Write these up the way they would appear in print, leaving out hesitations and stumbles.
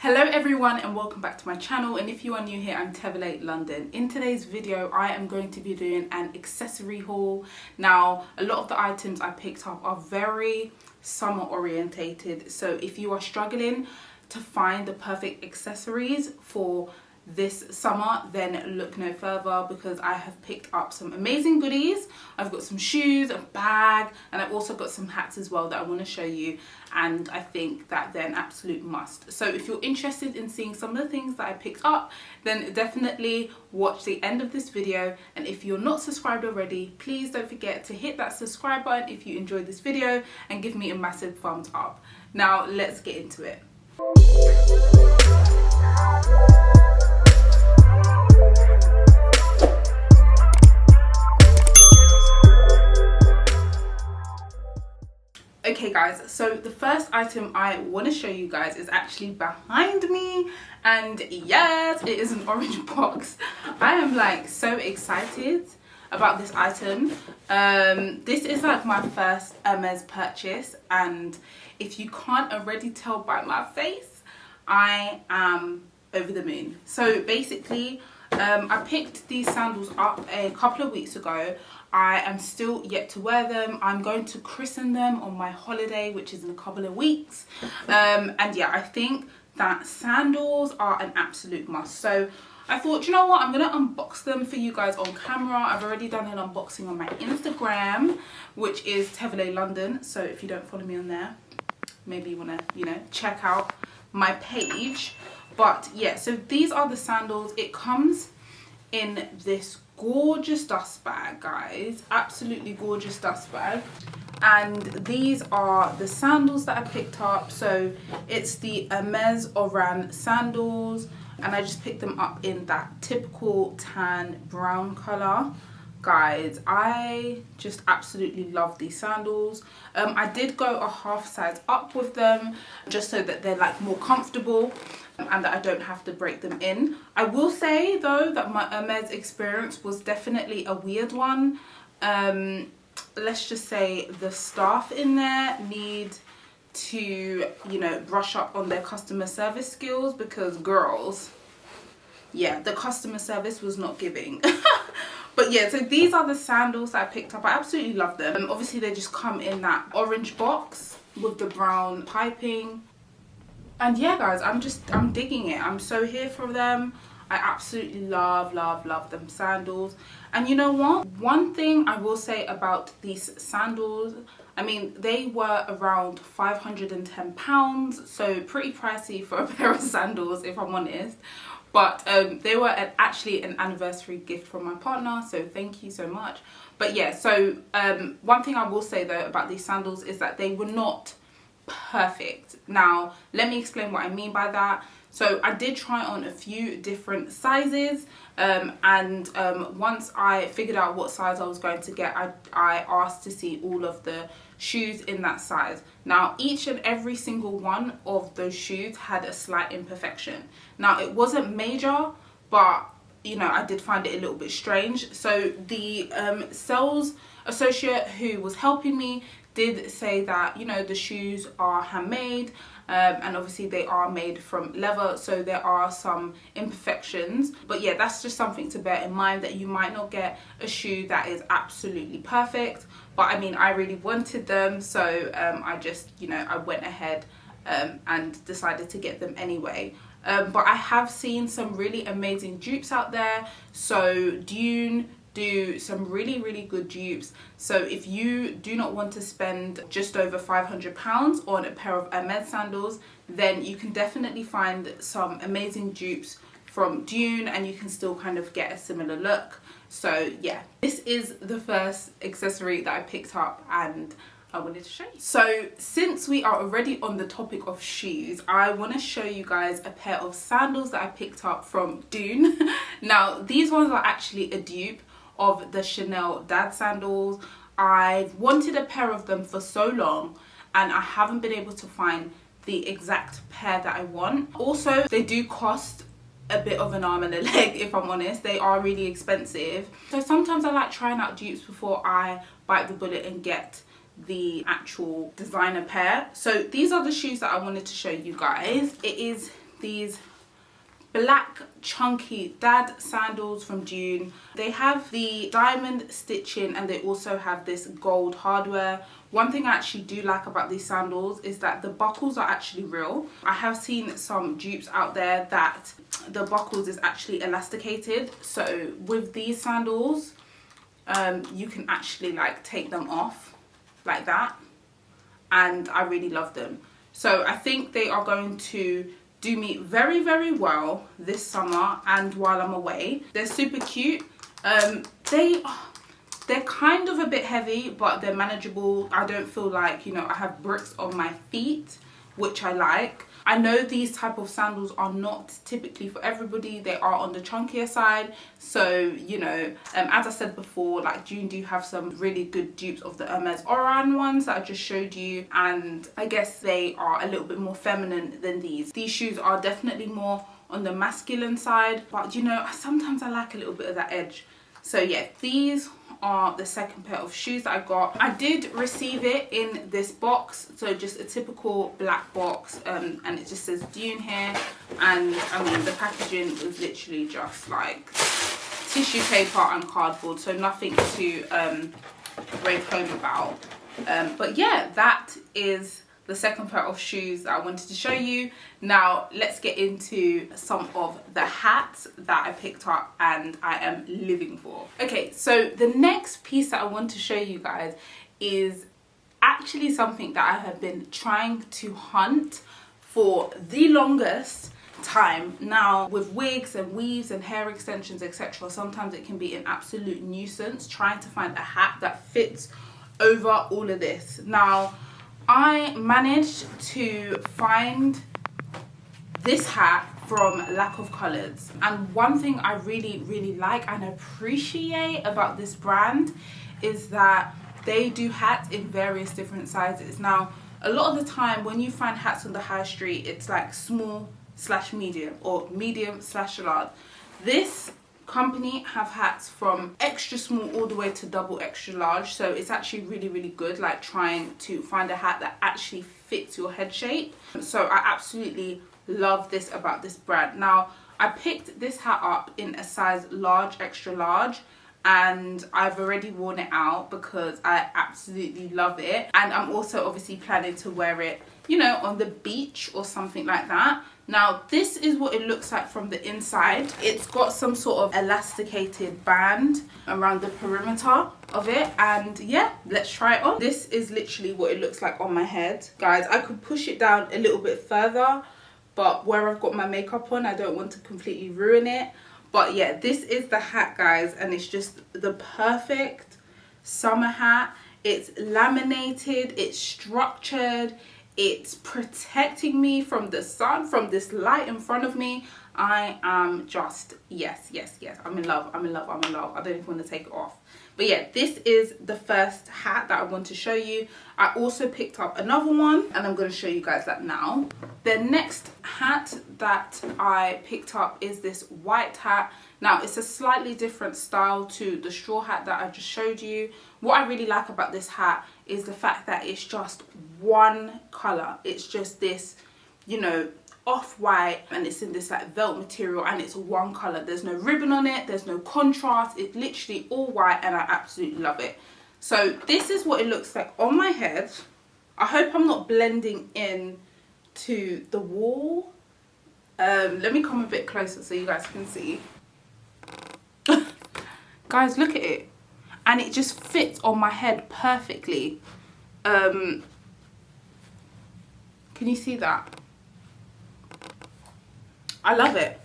Hello everyone and welcome back to my channel, and if you are new here, I'm Tevalayldn. In today's video I am going to be doing an accessory haul. Now a lot of the items I picked up are very summer orientated, so if you are struggling to find the perfect accessories for this summer, then look no further, because I have picked up some amazing goodies. I've got some shoes, a bag, and I've also got some hats as well that I want to show you, and I think that they're an absolute must. So if you're interested in seeing some of the things that I picked up, then definitely watch the end of this video. And if you're not subscribed already, please don't forget to hit that subscribe button if you enjoyed this video and give me a massive thumbs up. Now let's get into it. Okay guys, so the first item I want to show you guys is actually behind me, and yes, it is an orange box. I am like so excited about this item. This is like my first Hermes purchase, and if you can't already tell by my face, I am over the moon. So basically I picked these sandals up a couple of weeks ago. I am still yet to wear them. I'm going to christen them on my holiday, which is in a couple of weeks. And yeah, I think that sandals are an absolute must. So I thought, you know what, I'm going to unbox them for you guys on camera. I've already done an unboxing on my Instagram, which is Tevalayldn. So if you don't follow me on there, maybe you want to, you know, check out my page. But yeah, so these are the sandals. It comes in this gorgeous dust bag, guys, absolutely gorgeous dust bag. And these are the sandals that I picked up. So it's the Hermes Oran sandals, and I just picked them up in that typical tan brown color. Guys, I just absolutely love these sandals. I did go a half size up with them just so that they're like more comfortable and that I don't have to break them in. I will say though that my Hermes experience was definitely a weird one. Let's just say the staff in there need to, you know, brush up on their customer service skills, because girls, yeah, the customer service was not giving. But yeah, so these are the sandals that I picked up. I absolutely love them. Obviously they just come in that orange box with the brown piping. And yeah guys, I'm digging it. I'm so here for them. I absolutely love them sandals. And you know what? One thing I will say about these sandals, I mean, they were around £510, so pretty pricey for a pair of sandals, if I'm honest. But they were actually an anniversary gift from my partner, so thank you so much. But yeah, so one thing I will say though about these sandals is that they were not perfect. Now let me explain what I mean by that. So I did try on a few different sizes, and once I figured out what size I was going to get, I asked to see all of the shoes in that size. Now each and every single one of those shoes had a slight imperfection. Now it wasn't major, but you know, I did find it a little bit strange. So the sales associate who was helping me did say that, you know, the shoes are handmade, and obviously they are made from leather, so there are some imperfections. But yeah, that's just something to bear in mind, that you might not get a shoe that is absolutely perfect. But I mean, I really wanted them, so I just, you know, I went ahead and decided to get them anyway. But I have seen some really amazing dupes out there. So DUNE do some really good dupes. So if you do not want to spend just over £500 on a pair of Hermes sandals, then you can definitely find some amazing dupes from DUNE, and you can still kind of get a similar look. So yeah, this is the first accessory that I picked up and I wanted to show you. So since we are already on the topic of shoes, I want to show you guys a pair of sandals that I picked up from DUNE. Now these ones are actually a dupe of the Chanel dad sandals. I've wanted a pair of them for so long, and I haven't been able to find the exact pair that I want. Also, they do cost a bit of an arm and a leg, if I'm honest. They are really expensive. So sometimes I like trying out dupes before I bite the bullet and get the actual designer pair. So these are the shoes that I wanted to show you guys. It is these black chunky dad sandals from DUNE. They have the diamond stitching and they also have this gold hardware. One thing I actually do like about these sandals is that the buckles are actually real. I have seen some dupes out there that the buckles is actually elasticated, so with these sandals you can actually like take them off like that, and I really love them. So I think they are going to do me very, very well this summer and while I'm away. They're super cute. They're kind of a bit heavy, but they're manageable. I don't feel like, you know, I have bricks on my feet, which I like. I know these type of sandals are not typically for everybody. They are on the chunkier side. So, you know, as I said before, like DUNE do have some really good dupes of the Hermes Oran ones that I just showed you. And I guess they are a little bit more feminine than these. These shoes are definitely more on the masculine side. But, you know, sometimes I like a little bit of that edge. So, yeah, these are the second pair of shoes that I got. I did receive it in this box, so just a typical black box, and it just says DUNE here, and I mean the packaging was literally just like tissue paper and cardboard, so nothing to rave home about. But yeah, that is the second pair of shoes that I wanted to show you. Now let's get into some of the hats that I picked up and I am living for. Okay, so the next piece that I want to show you guys is actually something that I have been trying to hunt for the longest time. Now with wigs and weaves and hair extensions, etc., sometimes it can be an absolute nuisance trying to find a hat that fits over all of this. Now I managed to find this hat from Lack of Colors, and one thing I really like and appreciate about this brand is that they do hats in various different sizes. Now a lot of the time when you find hats on the high street, it's like small slash medium or medium slash large. This company have hats from extra small all the way to double extra large, so it's actually really good, like trying to find a hat that actually fits your head shape. So I absolutely love this about this brand. Now I picked this hat up in a size large extra large, and I've already worn it out because I absolutely love it, and I'm also obviously planning to wear it, you know, on the beach or something like that. Now this is what it looks like from the inside. It's got some sort of elasticated band around the perimeter of it, and yeah, let's try it on. This is literally what it looks like on my head. Guys, I could push it down a little bit further, but where I've got my makeup on, I don't want to completely ruin it. But yeah, this is the hat, guys, and it's just the perfect summer hat. It's laminated, it's structured, it's protecting me from the sun, from this light in front of me. I am just, yes, I'm in love. I don't even want to take it off. But yeah, this is the first hat that I want to show you. I also picked up another one, and I'm going to show you guys that now. The next hat that I picked up is this white hat. Now it's a slightly different style to the straw hat that I just showed you. What I really like about this hat is the fact that it's just one color. It's just this, you know, off-white, and it's in this like velvet material, and it's one color. There's no ribbon on it, there's no contrast, it's literally all white, and I absolutely love it. So this is what it looks like on my head. I hope I'm not blending in to the wall. Let me come a bit closer so you guys can see. Guys, look at it, and it just fits on my head perfectly. Can you see that? I love it,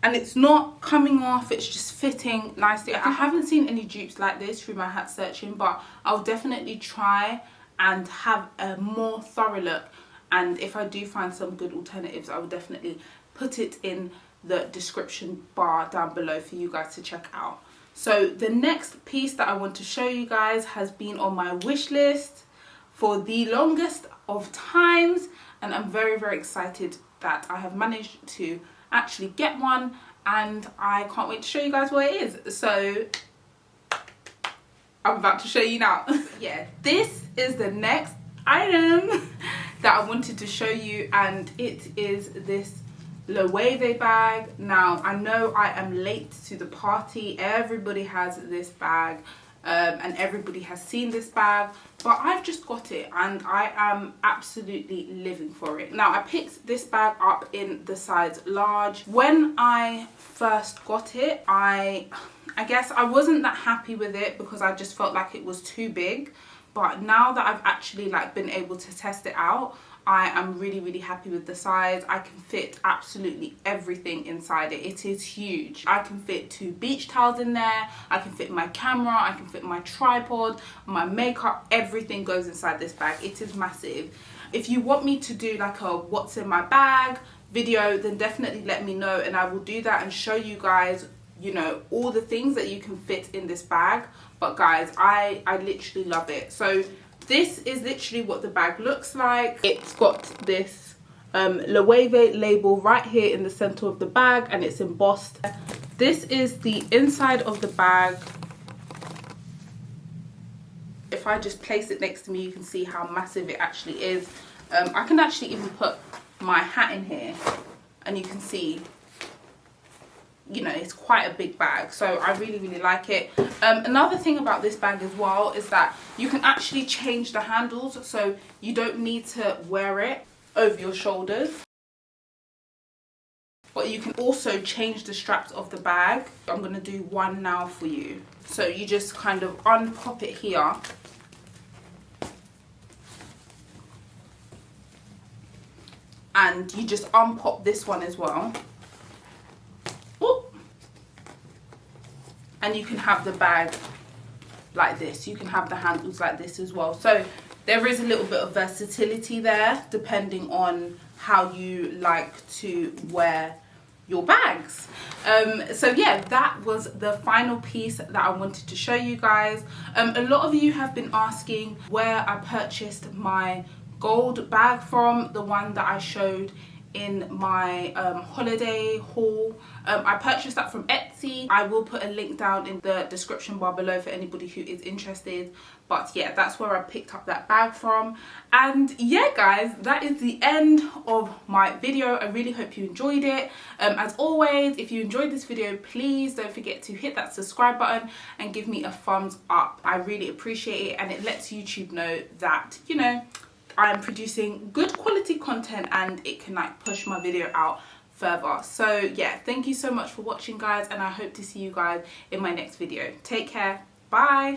and it's not coming off, it's just fitting nicely. I haven't seen any dupes like this through my hat searching, but I'll definitely try and have a more thorough look, and if I do find some good alternatives, I will definitely put it in the description bar down below for you guys to check out. So the next piece that I want to show you guys has been on my wish list for the longest of times, and I'm very excited that I have managed to actually get one, and I can't wait to show you guys what it is. So I'm about to show you now. Yeah, this is the next item that I wanted to show you, and it is this LOEWE bag. Now I know I am late to the party, everybody has this bag, and everybody has seen this bag, but I've just got it and I am absolutely living for it. Now I picked this bag up in the size large. When I first got it, I guess I wasn't that happy with it because I just felt like it was too big, but now that I've actually like been able to test it out, I am really happy with the size. I can fit absolutely everything inside it. It is huge. I can fit 2 beach towels in there. I can fit my camera. I can fit my tripod, my makeup. Everything goes inside this bag. It is massive. If you want me to do like a what's in my bag video, then definitely let me know and I will do that and show you guys, you know, all the things that you can fit in this bag. But guys, I literally love it. So this is literally what the bag looks like. It's got this LOEWE label right here in the center of the bag and it's embossed. This is the inside of the bag. If I just place it next to me, you can see how massive it actually is. I can actually even put my hat in here and you can see, you know, it's quite a big bag, so I really like it. Another thing about this bag as well is that you can actually change the handles, so you don't need to wear it over your shoulders, but you can also change the straps of the bag. I'm going to do one now for you. So you just kind of unpop it here, and you just unpop this one as well. And you can have the bag like this. You can have the handles like this as well. So there is a little bit of versatility there depending on how you like to wear your bags. So yeah, that was the final piece that I wanted to show you guys. A lot of you have been asking where I purchased my gold bag from, the one that I showed in my holiday haul. I purchased that from Etsy. I will put a link down in the description bar below for anybody who is interested. But yeah, that's where I picked up that bag from. And yeah guys, that is the end of my video. I really hope you enjoyed it. As always, if you enjoyed this video, please don't forget to hit that subscribe button and give me a thumbs up. I really appreciate it and it lets YouTube know that, you know, I'm producing good quality content and it can like push my video out further. So yeah, thank you so much for watching guys, and I hope to see you guys in my next video. Take care. Bye.